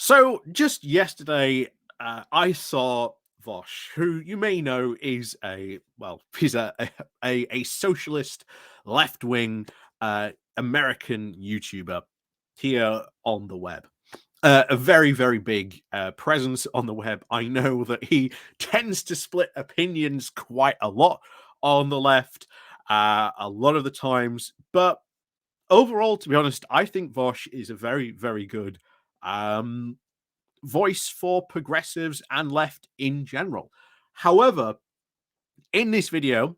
So just yesterday, I saw Vosh, who you may know is he's a socialist, left wing American YouTuber here on the web. A very, very big presence on the web. I know that he tends to split opinions quite a lot on the left, a lot of the times. But overall, to be honest, I think Vosh is a very, very good um, voice for progressives and left in general. However, in this video,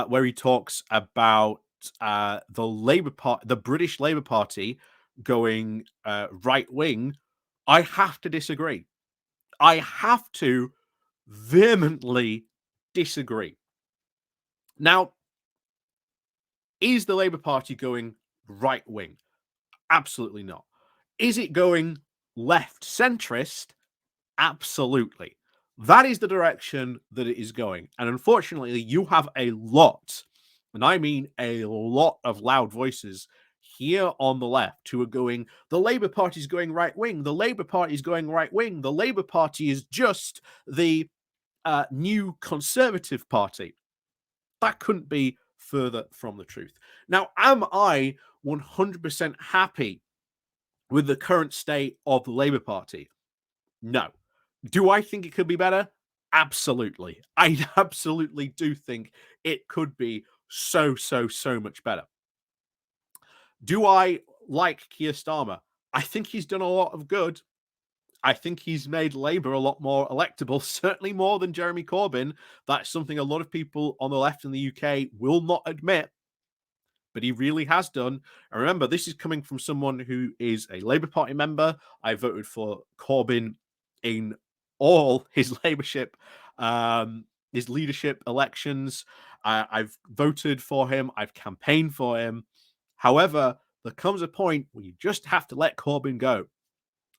where he talks about the British Labour Party going right wing, I have to disagree. I have to vehemently disagree. Now, is the Labour Party going right wing? Absolutely not. Is it going left centrist? Absolutely. That is the direction that it is going. And unfortunately, you have a lot, and I mean a lot of loud voices here on the left who are going, the Labour Party is going right wing, the Labour Party is going right wing, the Labour Party is just the new Conservative Party. That couldn't be further from the truth. Now, am I 100% happy with the current state of the Labour Party? No. Do I think it could be better? Absolutely. I absolutely do think it could be so much better. Do I like Keir Starmer? I think he's done a lot of good. I think he's made Labour a lot more electable, certainly more than Jeremy Corbyn. That's something a lot of people on the left in the UK will not admit, but he really has done. And remember, this is coming from someone who is a Labour Party member. I voted for Corbyn in all his his leadership elections. I've voted for him. I've campaigned for him. However, there comes a point where you just have to let Corbyn go,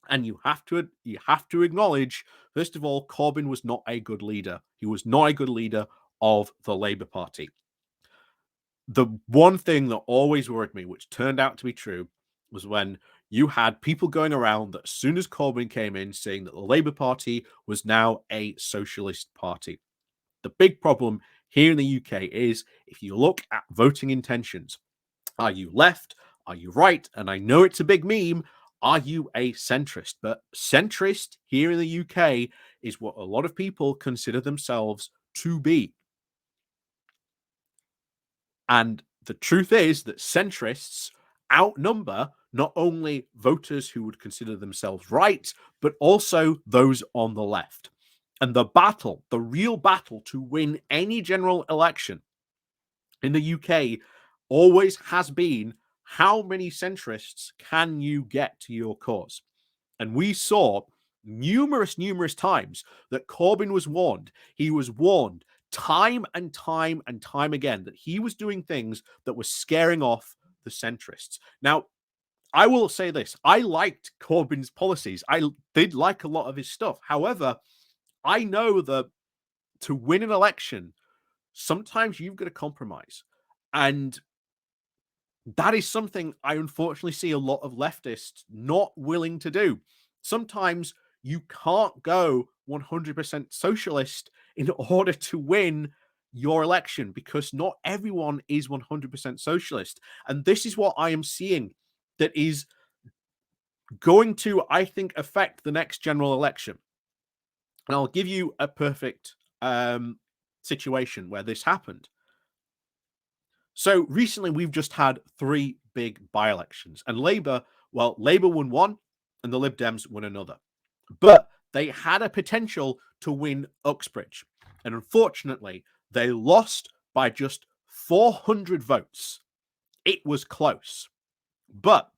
and you have to acknowledge, first of all, Corbyn was not a good leader. He was not a good leader of the Labour Party. The one thing that always worried me, which turned out to be true, was when you had people going around that as soon as Corbyn came in saying that the Labour Party was now a socialist party. The big problem here in the UK is if you look at voting intentions, are you left? Are you right? And I know it's a big meme. Are you a centrist? But centrist here in the UK is what a lot of people consider themselves to be. And the truth is that centrists outnumber not only voters who would consider themselves right, but also those on the left. And the real battle to win any general election in the UK always has been, how many centrists can you get to your cause? And we saw numerous times that Corbyn was warned. He was warned time and time again that he was doing things that were scaring off the centrists. Now, I will say this. I liked Corbyn's policies. I did like a lot of his stuff. However, I know that to win an election, sometimes you've got to compromise. And that is something I unfortunately see a lot of leftists not willing to do. Sometimes you can't go 100% socialist in order to win your election, because not everyone is 100% socialist. And this is what I am seeing that is going to, I think, affect the next general election. And I'll give you a perfect situation where this happened. So recently, we've just had 3 big by-elections, and Labour won one, and the Lib Dems won another. But they had a potential to win Uxbridge, and unfortunately, they lost by just 400 votes. It was close. But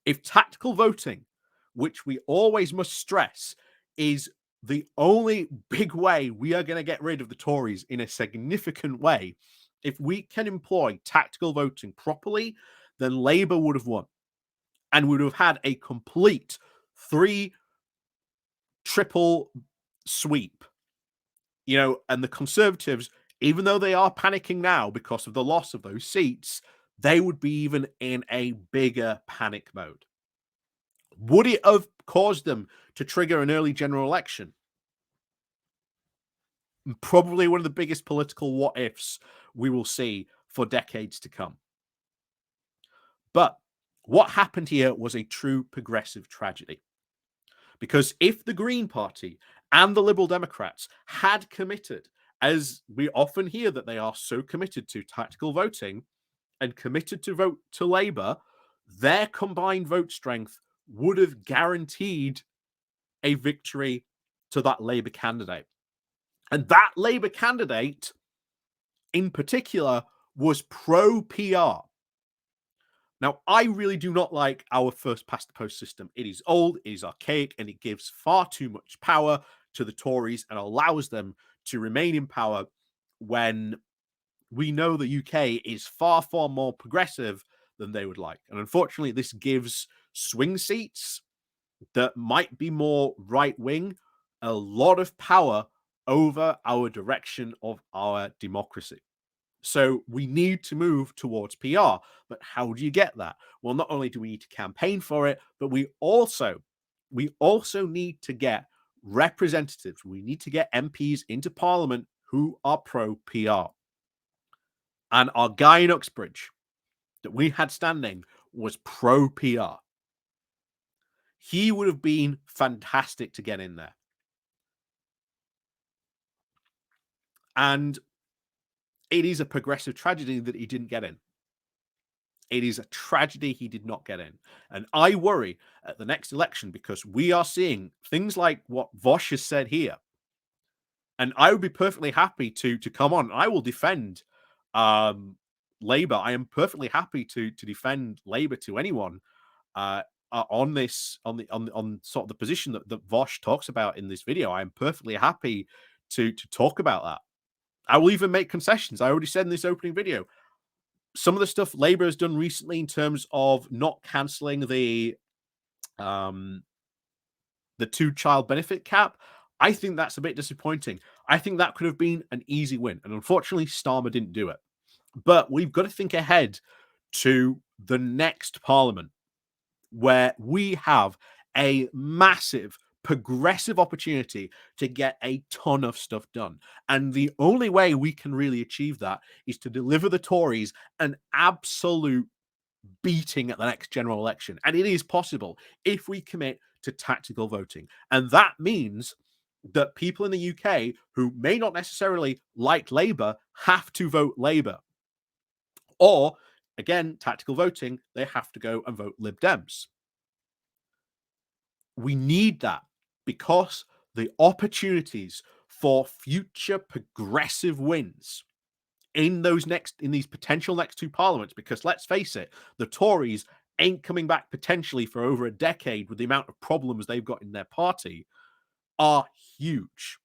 if tactical voting, which we always must stress, is the only big way we are going to get rid of the Tories in a significant way, if we can employ tactical voting properly, then Labour would have won and would have had a complete 3 triple sweep. And the Conservatives, even though they are panicking now because of the loss of those seats, they would be even in a bigger panic mode. Would it have caused them to trigger an early general election? Probably one of the biggest political what ifs we will see for decades to come. But what happened here was a true progressive tragedy. Because if the Green Party and the Liberal Democrats had committed, as we often hear that they are so committed to tactical voting and committed to vote to Labour, their combined vote strength would have guaranteed a victory to that Labour candidate. And that Labour candidate, in particular, was pro PR. Now, I really do not like our first past the post system. It is old, it is archaic, and it gives far too much power to the Tories and allows them to remain in power when we know the UK is far, far more progressive than they would like. And unfortunately, this gives swing seats that might be more right wing a lot of power over our direction of our democracy. So we need to move towards PR. But how do you get that? Well, not only do we need to campaign for it, but we also need to get representatives. We need to get MPs into Parliament who are pro PR. And our guy in Uxbridge that we had standing was pro PR. He would have been fantastic to get in there. And it is a progressive tragedy that he didn't get in. It is a tragedy he did not get in. And I worry at the next election because we are seeing things like what Vosh has said here. And I would be perfectly happy to come on. I will defend Labour. I am perfectly happy to defend Labour to anyone on this on sort of the position that Vosh talks about in this video. I am perfectly happy to talk about that. I will even make concessions. I already said in this opening video, some of the stuff Labour has done recently in terms of not cancelling the 2-child benefit cap, I think that's a bit disappointing. I think that could have been an easy win, and unfortunately, Starmer didn't do it. But we've got to think ahead to the next Parliament, where we have a massive progressive opportunity to get a ton of stuff done. And the only way we can really achieve that is to deliver the Tories an absolute beating at the next general election. And it is possible if we commit to tactical voting. And that means that people in the UK who may not necessarily like Labour have to vote Labour. Or, again, tactical voting, they have to go and vote Lib Dems. We need that because the opportunities for future progressive wins in these potential next 2 parliaments, because let's face it, the Tories ain't coming back potentially for over a decade with the amount of problems they've got in their party, are huge.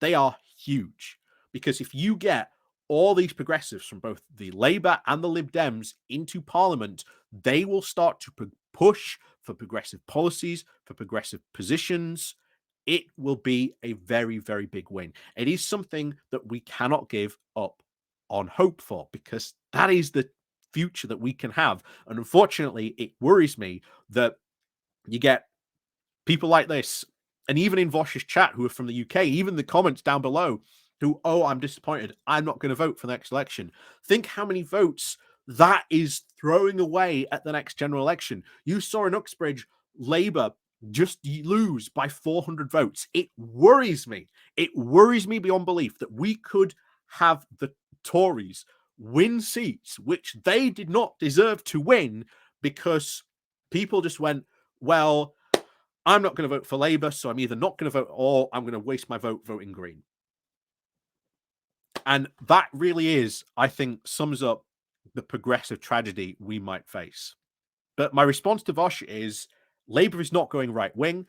They are huge. Because if you get all these progressives from both the Labour and the Lib Dems into Parliament, they will start to push for progressive policies, for progressive positions. It will be a very, very big win. It is something that we cannot give up on hope for because that is the future that we can have. And unfortunately, it worries me that you get people like this, and even in Vosh's chat, who are from the UK, even the comments down below, who, oh, I'm disappointed, I'm not going to vote for the next election. Think how many votes that is throwing away at the next general election. You saw in Uxbridge, Labour just lose by 400 votes. It worries me. It worries me beyond belief that we could have the Tories win seats, which they did not deserve to win because people just went, well, I'm not going to vote for Labour, so I'm either not going to vote or I'm going to waste my vote voting Green. And that really is, I think, sums up the progressive tragedy we might face. But my response to Vosh is Labour is not going right wing.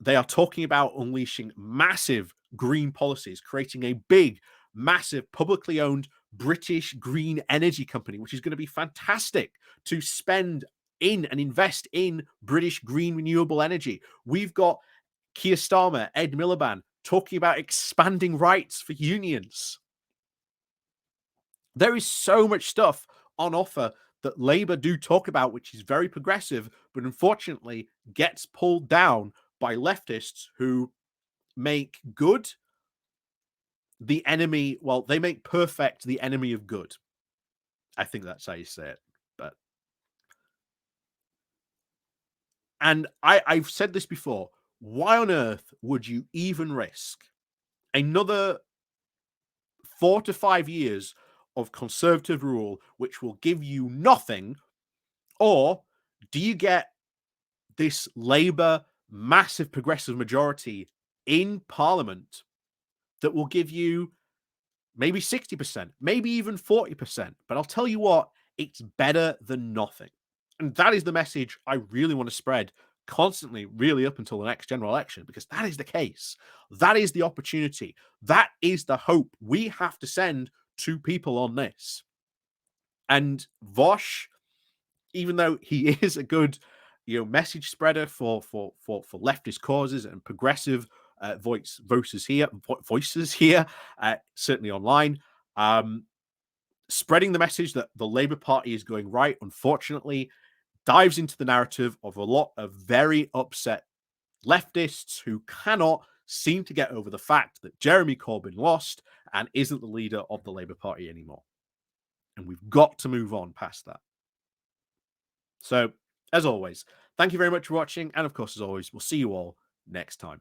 They are talking about unleashing massive green policies, creating a big, massive, publicly owned British green energy company, which is going to be fantastic to spend in and invest in British green renewable energy. We've got Keir Starmer, Ed Miliband talking about expanding rights for unions. There is so much stuff on offer that Labour do talk about, which is very progressive, but unfortunately gets pulled down by leftists who make good the enemy. Well, they make perfect the enemy of good. I think that's how you say it. But and I've said this before. Why on earth would you even risk another 4 to 5 years of conservative rule, which will give you nothing? Or do you get this Labour massive progressive majority in Parliament that will give you maybe 60%, maybe even 40%? But I'll tell you what, it's better than nothing. And that is the message I really want to spread constantly, really up until the next general election, because that is the case. That is the opportunity. That is the hope we have to send to people on this. And Vosh, even though he is a good, message spreader for leftist causes and progressive voices here, certainly online, spreading the message that the Labour Party is going right, unfortunately, dives into the narrative of a lot of very upset leftists who cannot seem to get over the fact that Jeremy Corbyn lost and isn't the leader of the Labour Party anymore. And we've got to move on past that. So, as always, thank you very much for watching. And of course, as always, we'll see you all next time.